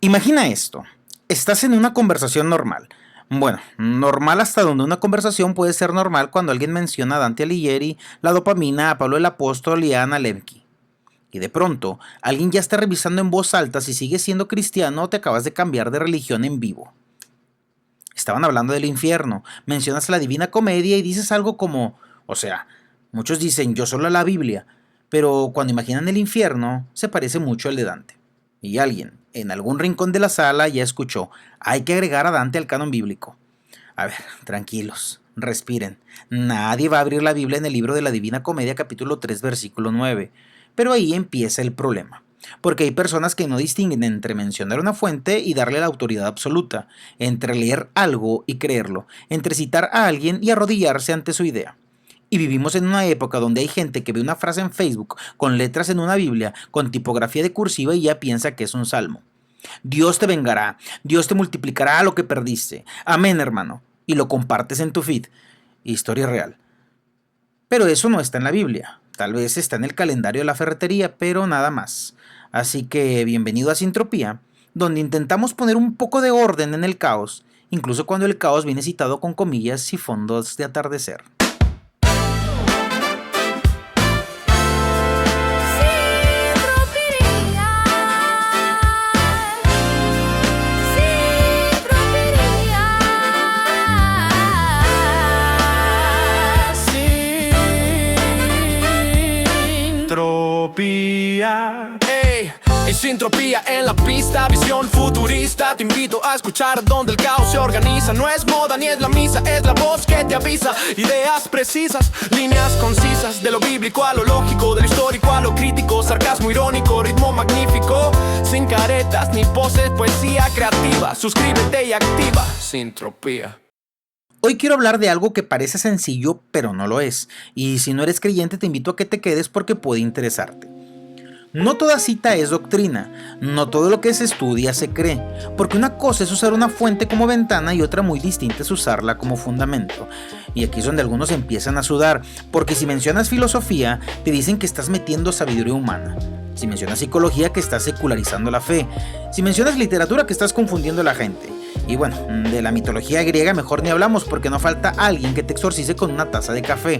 Imagina esto, estás en una conversación normal. Bueno, normal hasta donde una conversación puede ser normal cuando alguien menciona a Dante Alighieri, la dopamina, a Pablo el Apóstol y a Anna Lembke. Y de pronto, alguien ya está revisando en voz alta si sigues siendo cristiano o te acabas de cambiar de religión en vivo. Estaban hablando del infierno, mencionas la Divina Comedia y dices algo como, muchos dicen yo solo la Biblia, pero cuando imaginan el infierno se parece mucho al de Dante. Y alguien, en algún rincón de la sala, ya escuchó, hay que agregar a Dante al canon bíblico. A ver, tranquilos, respiren. Nadie va a abrir la Biblia en el libro de la Divina Comedia capítulo 3 versículo 9. Pero ahí empieza el problema. Porque hay personas que no distinguen entre mencionar una fuente y darle la autoridad absoluta, entre leer algo y creerlo, entre citar a alguien y arrodillarse ante su idea. Y vivimos en una época donde hay gente que ve una frase en Facebook con letras en una Biblia, con tipografía de cursiva y ya piensa que es un salmo. Dios te vengará, Dios te multiplicará lo que perdiste. Amén, hermano. Y lo compartes en tu feed. Historia real. Pero eso no está en la Biblia. Tal vez está en el calendario de la ferretería, pero nada más. Así que bienvenido a Sintropía, donde intentamos poner un poco de orden en el caos, incluso cuando el caos viene citado con comillas y fondos de atardecer. Hey, es Sintropía en la pista, visión futurista. Te invito a escuchar donde el caos se organiza. No es moda ni es la misa, es la voz que te avisa. Ideas precisas, líneas concisas. De lo bíblico a lo lógico, de lo histórico a lo crítico. Sarcasmo irónico, ritmo magnífico. Sin caretas ni poses, poesía creativa. Suscríbete y activa Sintropía. Hoy quiero hablar de algo que parece sencillo, pero no lo es. Y si no eres creyente, te invito a que te quedes porque puede interesarte. No toda cita es doctrina, no todo lo que se estudia se cree, porque una cosa es usar una fuente como ventana y otra muy distinta es usarla como fundamento. Y aquí es donde algunos empiezan a sudar, porque si mencionas filosofía, te dicen que estás metiendo sabiduría humana. Si mencionas psicología, que estás secularizando la fe. Si mencionas literatura, que estás confundiendo a la gente. Y bueno, de la mitología griega mejor ni hablamos porque no falta alguien que te exorcice con una taza de café.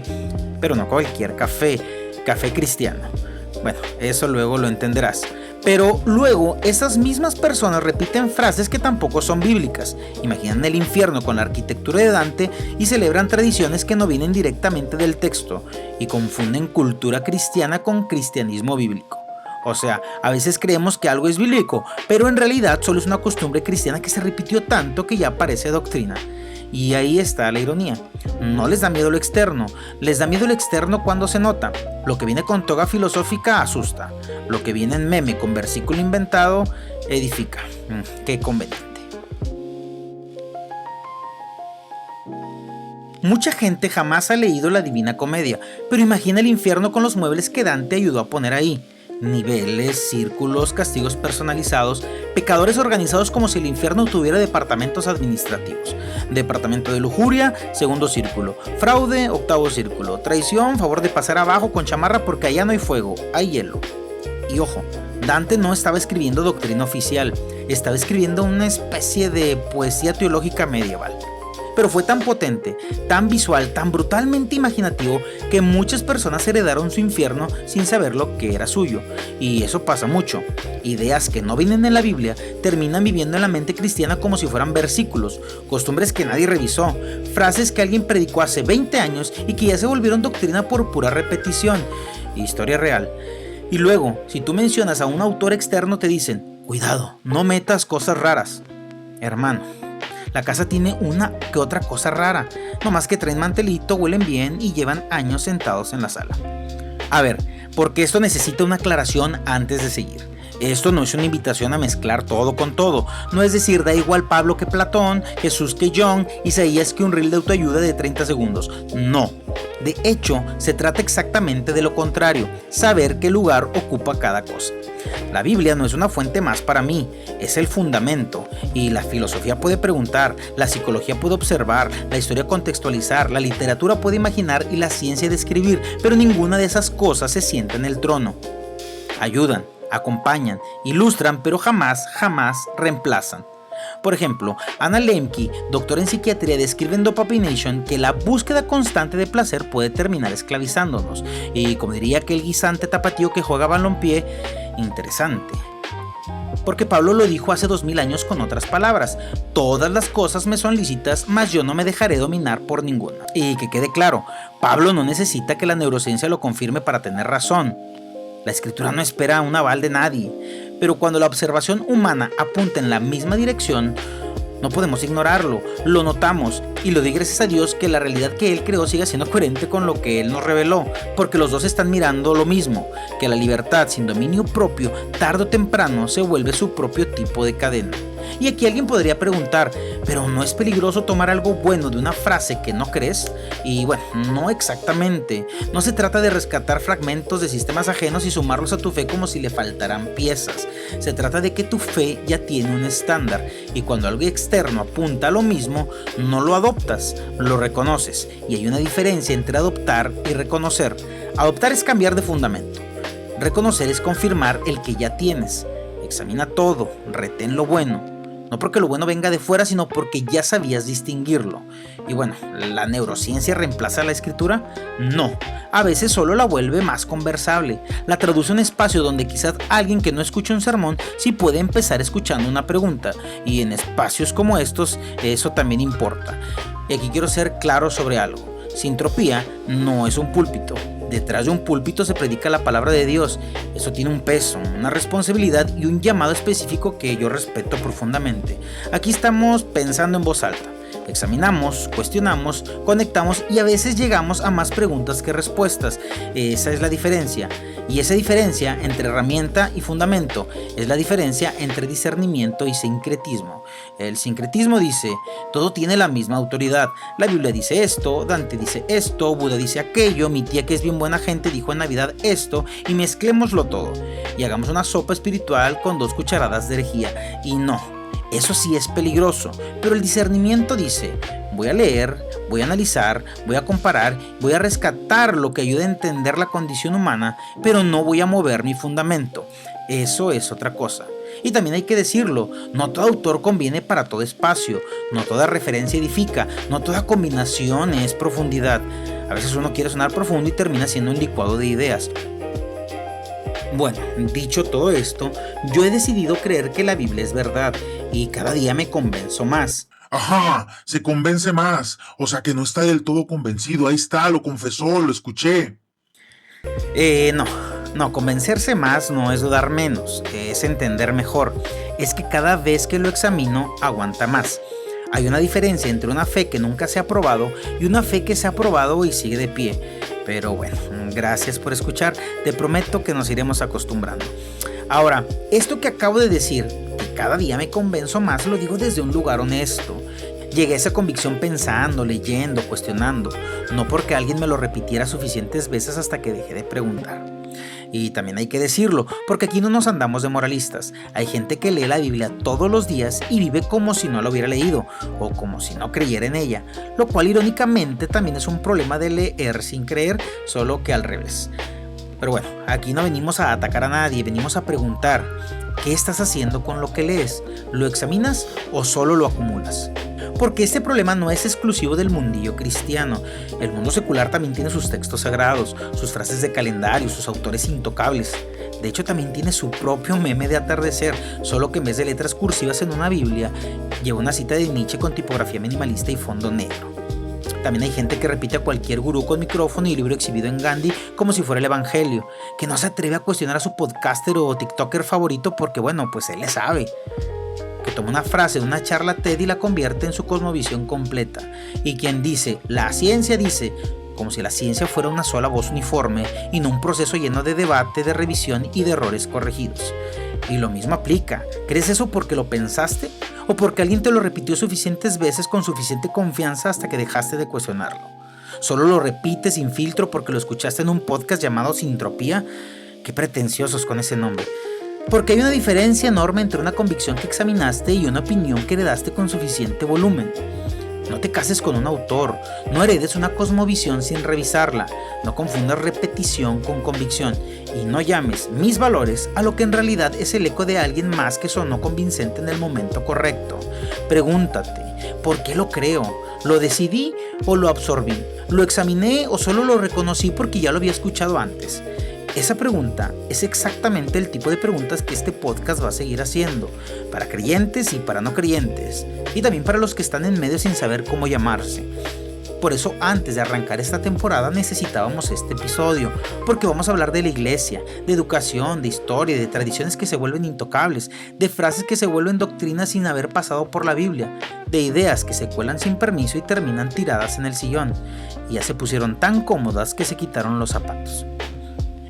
Pero no cualquier café, café cristiano. Bueno, eso luego lo entenderás. Pero luego esas mismas personas repiten frases que tampoco son bíblicas, imaginan el infierno con la arquitectura de Dante y celebran tradiciones que no vienen directamente del texto y confunden cultura cristiana con cristianismo bíblico. O sea, a veces creemos que algo es bíblico, pero en realidad solo es una costumbre cristiana que se repitió tanto que ya parece doctrina. Y ahí está la ironía. No les da miedo lo externo, les da miedo lo externo cuando se nota. Lo que viene con toga filosófica asusta. Lo que viene en meme con versículo inventado edifica. Qué conveniente. Mucha gente jamás ha leído la Divina Comedia, pero imagina el infierno con los muebles que Dante ayudó a poner ahí. Niveles, círculos, castigos personalizados, pecadores organizados como si el infierno tuviera departamentos administrativos. Departamento de lujuria, segundo círculo. Fraude, octavo círculo. Traición, favor de pasar abajo con chamarra porque allá no hay fuego, hay hielo. Y ojo, Dante no estaba escribiendo doctrina oficial, estaba escribiendo una especie de poesía teológica medieval. Pero fue tan potente, tan visual, tan brutalmente imaginativo que muchas personas heredaron su infierno sin saber lo que era suyo. Y eso pasa mucho. Ideas que no vienen en la Biblia terminan viviendo en la mente cristiana como si fueran versículos, costumbres que nadie revisó, frases que alguien predicó hace 20 años y que ya se volvieron doctrina por pura repetición. Historia real. Y luego, si tú mencionas a un autor externo te dicen, cuidado, no metas cosas raras. Hermano, la casa tiene una que otra cosa rara, nomás que traen mantelito, huelen bien y llevan años sentados en la sala. A ver, porque esto necesita una aclaración antes de seguir. Esto no es una invitación a mezclar todo con todo, no es decir, da igual Pablo que Platón, Jesús que John, Isaías que un reel de autoayuda de 30 segundos, no. De hecho, se trata exactamente de lo contrario, saber qué lugar ocupa cada cosa. La Biblia no es una fuente más para mí, es el fundamento, y la filosofía puede preguntar, la psicología puede observar, la historia contextualizar, la literatura puede imaginar y la ciencia describir, pero ninguna de esas cosas se sienta en el trono. Ayudan, acompañan, ilustran, pero jamás reemplazan. Por ejemplo, Anna Lembke, doctora en psiquiatría, describe en Dopapination que la búsqueda constante de placer puede terminar esclavizándonos. Y como diría aquel guisante tapatío que juega balompié, interesante. Porque Pablo lo dijo hace 2000 años con otras palabras: todas las cosas me son lícitas, mas yo no me dejaré dominar por ninguna. Y que quede claro, Pablo no necesita que la neurociencia lo confirme para tener razón. La escritura no espera un aval de nadie, pero cuando la observación humana apunta en la misma dirección, no podemos ignorarlo, lo notamos, y lo doy gracias a Dios que la realidad que Él creó siga siendo coherente con lo que Él nos reveló, porque los dos están mirando lo mismo, que la libertad sin dominio propio, tarde o temprano, se vuelve su propio tipo de cadena. Y aquí alguien podría preguntar, ¿pero no es peligroso tomar algo bueno de una frase que no crees? Y bueno, no exactamente. No se trata de rescatar fragmentos de sistemas ajenos y sumarlos a tu fe como si le faltaran piezas. Se trata de que tu fe ya tiene un estándar, y cuando algo externo apunta a lo mismo, no lo adoptas, lo reconoces. Y hay una diferencia entre adoptar y reconocer. Adoptar es cambiar de fundamento. Reconocer es confirmar el que ya tienes. Examina todo, retén lo bueno. No porque lo bueno venga de fuera, sino porque ya sabías distinguirlo. Y bueno, ¿la neurociencia reemplaza la escritura? No, a veces solo la vuelve más conversable. La traduce a un espacio donde quizás alguien que no escucha un sermón sí puede empezar escuchando una pregunta. Y en espacios como estos, eso también importa. Y aquí quiero ser claro sobre algo. Sintropía no es un púlpito. Detrás de un púlpito se predica la palabra de Dios. Eso tiene un peso, una responsabilidad y un llamado específico que yo respeto profundamente. Aquí estamos pensando en voz alta. Examinamos, cuestionamos, conectamos y a veces llegamos a más preguntas que respuestas. Esa es la diferencia. Y esa diferencia entre herramienta y fundamento es la diferencia entre discernimiento y sincretismo. El sincretismo dice, todo tiene la misma autoridad. La Biblia dice esto, Dante dice esto, Buda dice aquello, mi tía que es bien buena gente dijo en Navidad esto, y mezclémoslo todo. Y hagamos una sopa espiritual con 2 cucharadas de herejía. Y no, eso sí es peligroso, pero el discernimiento dice, voy a leer, voy a analizar, voy a comparar, voy a rescatar lo que ayude a entender la condición humana, pero no voy a mover mi fundamento. Eso es otra cosa. Y también hay que decirlo, no todo autor conviene para todo espacio, no toda referencia edifica, no toda combinación es profundidad. A veces uno quiere sonar profundo y termina siendo un licuado de ideas. Bueno, dicho todo esto, yo he decidido creer que la Biblia es verdad y cada día me convenzo más. Ajá, se convence más. O sea que no está del todo convencido. Ahí está, lo confesó, lo escuché. No, convencerse más no es dudar menos, es entender mejor. Es que cada vez que lo examino, aguanta más. Hay una diferencia entre una fe que nunca se ha probado y una fe que se ha probado y sigue de pie. Pero bueno, gracias por escuchar, te prometo que nos iremos acostumbrando. Ahora, esto que acabo de decir, que cada día me convenzo más, lo digo desde un lugar honesto. Llegué a esa convicción pensando, leyendo, cuestionando, no porque alguien me lo repitiera suficientes veces hasta que dejé de preguntar. Y también hay que decirlo, porque aquí no nos andamos de moralistas. Hay gente que lee la Biblia todos los días y vive como si no la hubiera leído, o como si no creyera en ella, lo cual irónicamente también es un problema de leer sin creer, solo que al revés. Pero bueno, aquí no venimos a atacar a nadie, venimos a preguntar, ¿qué estás haciendo con lo que lees? ¿Lo examinas o solo lo acumulas? Porque este problema no es exclusivo del mundillo cristiano. El mundo secular también tiene sus textos sagrados, sus frases de calendario, sus autores intocables. De hecho, también tiene su propio meme de atardecer, solo que en vez de letras cursivas en una Biblia, lleva una cita de Nietzsche con tipografía minimalista y fondo negro. También hay gente que repite a cualquier gurú con micrófono y libro exhibido en Gandhi como si fuera el evangelio, que no se atreve a cuestionar a su podcaster o tiktoker favorito porque bueno, pues él le sabe. Que toma una frase de una charla TED y la convierte en su cosmovisión completa. Y quien dice, la ciencia dice, como si la ciencia fuera una sola voz uniforme y no un proceso lleno de debate, de revisión y de errores corregidos. Y lo mismo aplica. ¿Crees eso porque lo pensaste? ¿O porque alguien te lo repitió suficientes veces con suficiente confianza hasta que dejaste de cuestionarlo? ¿Solo lo repites sin filtro porque lo escuchaste en un podcast llamado Sintropía? Qué pretenciosos con ese nombre. Porque hay una diferencia enorme entre una convicción que examinaste y una opinión que heredaste con suficiente volumen. No te cases con un autor, no heredes una cosmovisión sin revisarla, no confundas repetición con convicción y no llames mis valores a lo que en realidad es el eco de alguien más que sonó convincente en el momento correcto. Pregúntate, ¿por qué lo creo? ¿Lo decidí o lo absorbí? ¿Lo examiné o solo lo reconocí porque ya lo había escuchado antes? Esa pregunta es exactamente el tipo de preguntas que este podcast va a seguir haciendo, para creyentes y para no creyentes, y también para los que están en medio sin saber cómo llamarse. Por eso antes de arrancar esta temporada necesitábamos este episodio, porque vamos a hablar de la iglesia, de educación, de historia, de tradiciones que se vuelven intocables, de frases que se vuelven doctrinas sin haber pasado por la Biblia, de ideas que se cuelan sin permiso y terminan tiradas en el sillón, y ya se pusieron tan cómodas que se quitaron los zapatos.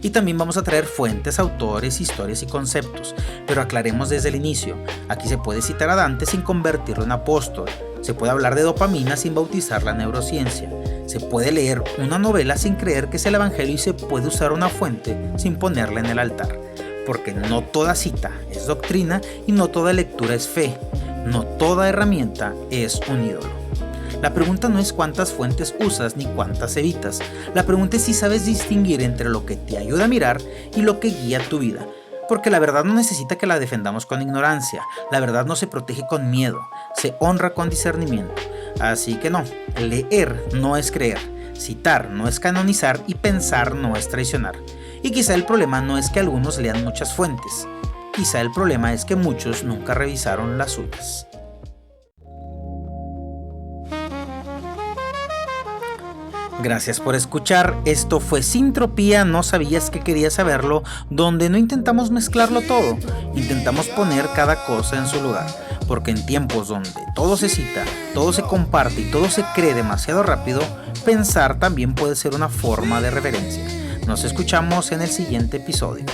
Y también vamos a traer fuentes, autores, historias y conceptos, pero aclaremos desde el inicio, aquí se puede citar a Dante sin convertirlo en apóstol, se puede hablar de dopamina sin bautizar la neurociencia, se puede leer una novela sin creer que es el evangelio y se puede usar una fuente sin ponerla en el altar, porque no toda cita es doctrina y no toda lectura es fe, no toda herramienta es un ídolo. La pregunta no es cuántas fuentes usas ni cuántas evitas. La pregunta es si sabes distinguir entre lo que te ayuda a mirar y lo que guía tu vida. Porque la verdad no necesita que la defendamos con ignorancia. La verdad no se protege con miedo. Se honra con discernimiento. Así que no, leer no es creer. Citar no es canonizar y pensar no es traicionar. Y quizá el problema no es que algunos lean muchas fuentes. Quizá el problema es que muchos nunca revisaron las suyas. Gracias por escuchar, esto fue Sintropía, no sabías que querías saberlo, donde no intentamos mezclarlo todo, intentamos poner cada cosa en su lugar, porque en tiempos donde todo se cita, todo se comparte y todo se cree demasiado rápido, pensar también puede ser una forma de reverencia. Nos escuchamos en el siguiente episodio.